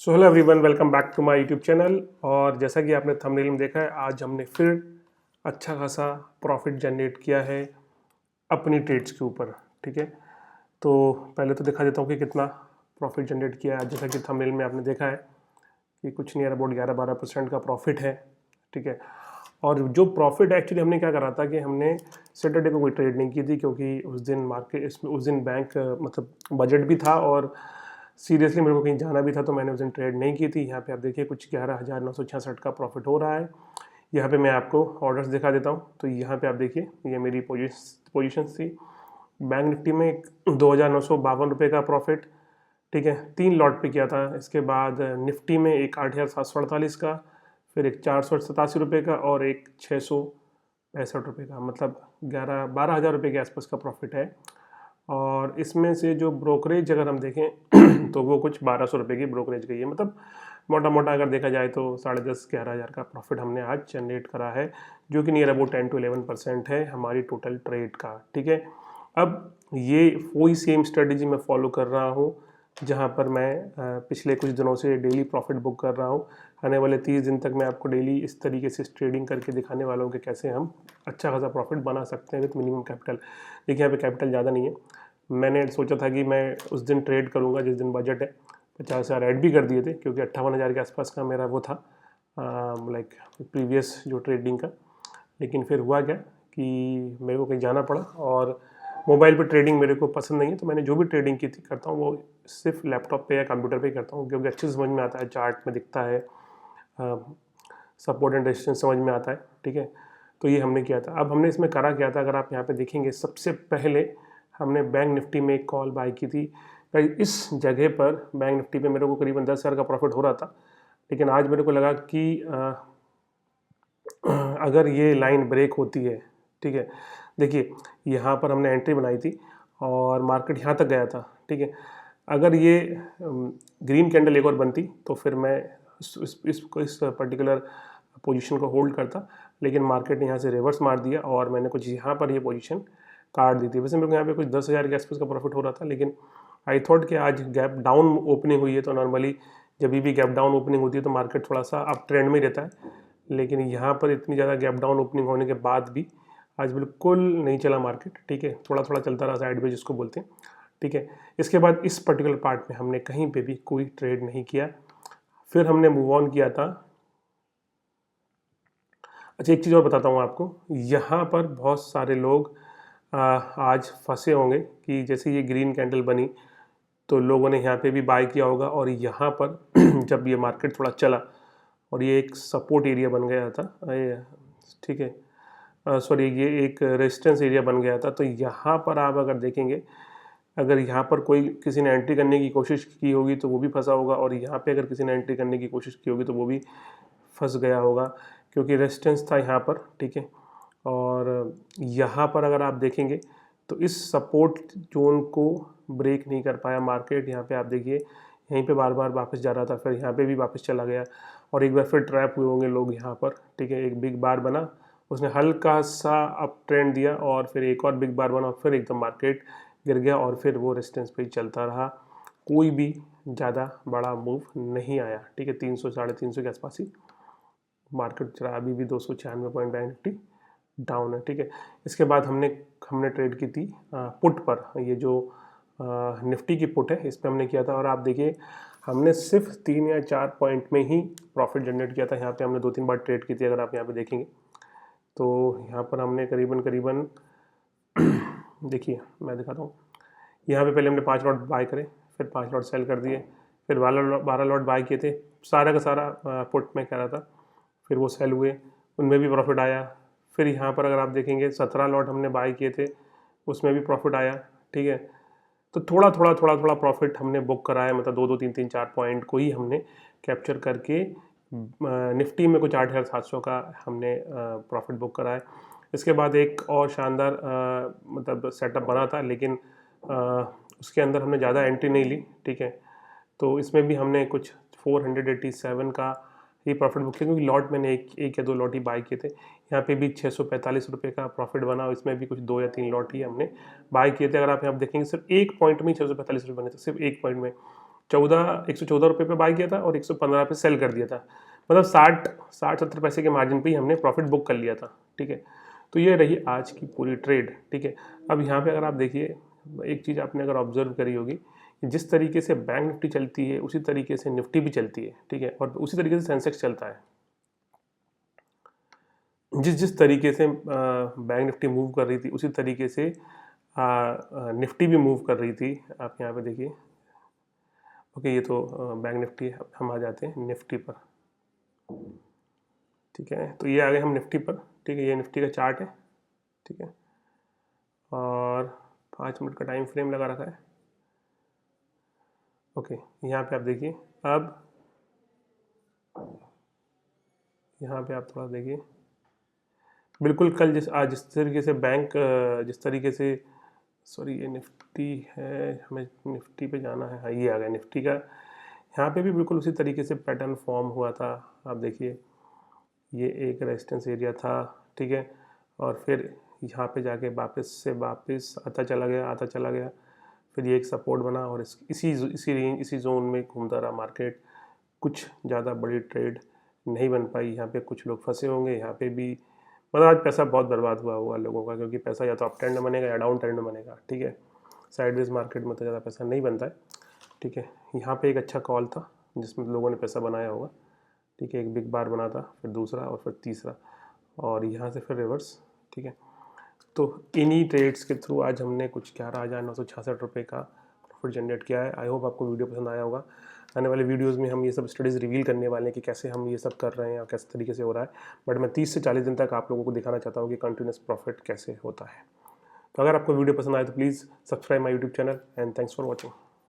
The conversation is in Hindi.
So hello everyone, welcome back to my YouTube channel. और जैसा कि आपने थंबनेल में देखा है, आज हमने फिर अच्छा खासा प्रॉफिट जनरेट किया है अपनी ट्रेड्स के ऊपर। ठीक है, तो पहले तो दिखा देता हूँ कि कितना प्रॉफिट जनरेट किया है। जैसा कि थंबनेल में आपने देखा है कि कुछ नियर अबाउट 11-12% का प्रॉफिट है। ठीक है, और जो प्रॉफिट एक्चुअली हमने क्या करा था कि हमने सैटरडे को कोई ट्रेड नहीं की थी, क्योंकि उस दिन मार्केट इसमें उस दिन बैंक मतलब बजट भी था और सीरियसली मेरे को कहीं जाना भी था, तो मैंने उस दिन ट्रेड नहीं की थी। यहाँ पे आप देखिए कुछ 11,966 का प्रॉफिट हो रहा है। यहाँ पे मैं आपको ऑर्डर्स दिखा देता हूँ। तो यहाँ पे आप देखिए ये मेरी पोजीशन थी। बैंक निफ्टी में 2,952 का प्रॉफिट, ठीक है, 3 लॉट पे किया था। इसके बाद निफ्टी में एक 8,748 का, फिर एक 487 का और एक 665 का, मतलब 12,000 के आसपास का प्रॉफिट है। और इसमें से जो ब्रोकरेज अगर हम देखें तो वो कुछ 1,200 की ब्रोकरेज गई है। मतलब मोटा मोटा अगर देखा जाए तो 10,500-11,000 का प्रॉफिट हमने आज जनरेट करा है, जो कि नियर अबाउट 10-11% है हमारी टोटल ट्रेड का। ठीक है, अब ये वही सेम स्ट्रेटजी मैं फॉलो कर रहा हूँ, जहाँ पर मैं पिछले कुछ दिनों से डेली प्रॉफिट बुक कर रहा हूँ। आने वाले 30 दिन तक मैं आपको डेली इस तरीके से ट्रेडिंग करके दिखाने वाला हूँ कि कैसे हम अच्छा खासा प्रॉफिट बना सकते हैं विथ मिनिमम कैपिटल। देखिए यहाँ पे कैपिटल ज़्यादा नहीं है। मैंने सोचा था कि मैं उस दिन ट्रेड करूँगा जिस दिन बजट है। 50,000 ऐड भी कर दिए थे, क्योंकि 58,000 के आसपास का मेरा वो था लाइक प्रीवियस जो ट्रेडिंग का। लेकिन फिर हुआ क्या कि मेरे को कहीं जाना पड़ा और मोबाइल पे ट्रेडिंग मेरे को पसंद नहीं है। तो मैंने जो भी ट्रेडिंग की थी करता हूँ वो सिर्फ लैपटॉप पे या कंप्यूटर पे करता हूँ, क्योंकि अच्छे से समझ में आता है, चार्ट में दिखता है, सपोर्ट एंड रेजिस्टेंस समझ में आता है। ठीक है, तो ये हमने किया था। अब हमने इसमें करा क्या था, अगर आप यहाँ पे देखेंगे, सबसे पहले हमने बैंक निफ्टी में एक कॉल बाय की थी। इस जगह पर बैंक निफ्टी पे मेरे को करीबन 10,000 का प्रॉफिट हो रहा था। लेकिन आज मेरे को लगा कि अगर ये लाइन ब्रेक होती है, ठीक है, देखिए यहाँ पर हमने एंट्री बनाई थी और मार्केट यहाँ तक गया था। ठीक है, अगर ये ग्रीन कैंडल एक और बनती तो फिर मैं इस पर्टिकुलर पोजीशन को होल्ड करता। लेकिन मार्केट ने यहाँ से रिवर्स मार दिया और मैंने कुछ यहाँ पर ये पोजीशन काट दी थी। वैसे मेरे को यहाँ पे कुछ 10,000 के आसपास का प्रॉफिट हो रहा था, लेकिन आई थॉट कि आज गैप डाउन ओपनिंग हुई है, तो नॉर्मली जब भी गैप डाउन ओपनिंग होती है तो मार्केट थोड़ा सा अप ट्रेंड में ही रहता है। लेकिन यहाँ पर इतनी ज़्यादा गैप डाउन ओपनिंग होने के बाद भी आज बिल्कुल नहीं चला मार्केट। ठीक है, थोड़ा थोड़ा चलता रहा, साइड पे जिसको बोलते हैं। ठीक है, इसके बाद इस पर्टिकुलर पार्ट में हमने कहीं पे भी कोई ट्रेड नहीं किया। फिर हमने मूव ऑन किया था। अच्छा, एक चीज़ और बताता हूँ आपको। यहाँ पर बहुत सारे लोग आज फंसे होंगे कि जैसे ये ग्रीन कैंडल बनी तो लोगों ने यहाँ पे भी बाय किया होगा, और यहाँ पर जब ये मार्केट थोड़ा चला और ये एक सपोर्ट एरिया बन गया था, ठीक है, सॉरी, ये एक रेजिस्टेंस एरिया बन गया था। तो यहाँ पर आप अगर देखेंगे, अगर यहाँ पर कोई किसी ने एंट्री करने की कोशिश की होगी तो वो भी फंसा होगा, और यहाँ पे अगर किसी ने एंट्री करने की कोशिश की होगी तो वो भी फंस गया होगा, क्योंकि रेजिस्टेंस था यहाँ पर। ठीक है, और यहाँ पर अगर आप देखेंगे तो इस सपोर्ट जोन को ब्रेक नहीं कर पाया मार्केट। यहाँ पे आप देखिए, यहीं पे बार बार वापस जा रहा था, फिर यहाँ पे भी वापस चला गया, और एक बार फिर ट्रैप हुए होंगे लोग यहाँ पर। ठीक है, एक बिग बार बना, उसने हल्का सा अप ट्रेंड दिया, और फिर एक और बिग बार बना, फिर एकदम मार्केट गिर गया, और फिर वो रेजिस्टेंस पे ही चलता रहा। कोई भी ज़्यादा बड़ा मूव नहीं आया। ठीक है, 300-350 के आसपास ही मार्केट चला। अभी भी 296 पॉइंट बैंक निफ्टी डाउन है। ठीक है, इसके बाद हमने हमने ट्रेड की थी पुट पर। ये जो निफ्टी की पुट है, इस पर हमने किया था, और आप देखिए हमने सिर्फ 3 या 4 पॉइंट में ही प्रॉफिट जनरेट किया था। यहाँ पे हमने 2-3 बार ट्रेड की थी, अगर आप यहाँ पे देखेंगे तो यहाँ पर हमने करीबन करीबन देखिए मैं दिखाता हूँ। यहाँ पे पहले हमने 5 लॉट बाय करे, फिर 5 लॉट सेल कर दिए, फिर 12 लॉट बाय किए थे। सारा का सारा पुट में कह रहा था, फिर वो सेल हुए, उनमें भी प्रॉफिट आया। फिर यहाँ पर अगर आप देखेंगे 17 लॉट हमने बाय किए थे, उसमें भी प्रॉफिट आया। ठीक है, तो थोड़ा प्रॉफिट हमने बुक कराया, मतलब 2-2, 3-3, 4 पॉइंट को ही हमने कैप्चर करके निफ्टी में कुछ 8,700 का हमने प्रॉफिट बुक कराया। इसके बाद एक और शानदार मतलब सेटअप बना था, लेकिन उसके अंदर हमने ज़्यादा एंट्री नहीं ली। ठीक है, तो इसमें भी हमने कुछ 487 का ही प्रॉफिट बुक किया, क्योंकि लॉट मैंने एक या 2 लॉट ही बाय किए थे। यहाँ पे भी 645 का प्रॉफिट बना, इसमें भी कुछ 2 या 3 लॉट ही हमने बाय किए थे। अगर आप यहाँ देखेंगे सिर्फ एक पॉइंट में 645 बने थे, सिर्फ एक पॉइंट में। 114 रुपये पे बाई किया था और 115 पे सेल कर दिया था, मतलब 60-70 पैसे के मार्जिन पे ही हमने प्रॉफिट बुक कर लिया था। ठीक है, तो ये रही आज की पूरी ट्रेड। ठीक है, अब यहाँ पे अगर आप देखिए, एक चीज़ आपने अगर ऑब्जर्व करी होगी, जिस तरीके से बैंक निफ्टी चलती है उसी तरीके से निफ्टी भी चलती है। ठीक है, और उसी तरीके से सेंसेक्स चलता है। जिस जिस तरीके से बैंक निफ्टी मूव कर रही थी उसी तरीके से निफ्टी भी मूव कर रही थी। आप यहाँ पे देखिए, ओके, ये तो बैंक निफ्टी है। हम आ जाते हैं निफ्टी पर। ठीक है, तो ये आ गए हम निफ्टी पर। ठीक है, ये निफ्टी का चार्ट है। ठीक है, और 5 मिनट का टाइम फ्रेम लगा रखा है। ओके, यहाँ पे आप देखिए, अब यहाँ पे आप थोड़ा देखिए, बिल्कुल कल जिस तरीके से बैंक जिस तरीके से, सॉरी ये निफ्टी है, हमें निफ्टी पे जाना है। हाँ, ये आ गया निफ्टी का। यहाँ पे भी बिल्कुल उसी तरीके से पैटर्न फॉर्म हुआ था। आप देखिए, ये एक रेजिस्टेंस एरिया था। ठीक है, और फिर यहाँ पे जाके वापस आता चला गया। फिर ये एक सपोर्ट बना और इसी जोन में घूमता रहा मार्केट। कुछ ज़्यादा बड़ी ट्रेड नहीं बन पाई। यहाँ पे कुछ लोग फंसे होंगे। यहाँ पे भी मतलब आज पैसा बहुत बर्बाद हुआ होगा लोगों का, क्योंकि पैसा या तो अप ट्रेंड में बनेगा या डाउन ट्रेंड में बनेगा। ठीक है, साइडवेज मार्केट में तो ज़्यादा पैसा नहीं बनता है। ठीक है, यहाँ पे एक अच्छा कॉल था जिसमें लोगों ने पैसा बनाया होगा। ठीक है, एक बिग बार बना था, फिर दूसरा और फिर तीसरा, और यहाँ से फिर रिवर्स। ठीक है, तो इन्हीं ट्रेड्स के थ्रू आज हमने कुछ 11,966 रुपये का प्रॉफिट जनरेट किया है। आई होप आपको वीडियो पसंद आया होगा। आने वाले वीडियोस में हम ये सब स्टडीज़ रिवील करने वाले हैं कि कैसे हम ये सब कर रहे हैं और किस तरीके से हो रहा है। बट मैं 30 से 40 दिन तक आप लोगों को दिखाना चाहता हूँ कि कंटिन्यूस प्रॉफिट कैसे होता है। तो अगर आपको वीडियो पसंद आए तो please subscribe my YouTube channel, and thanks for watching.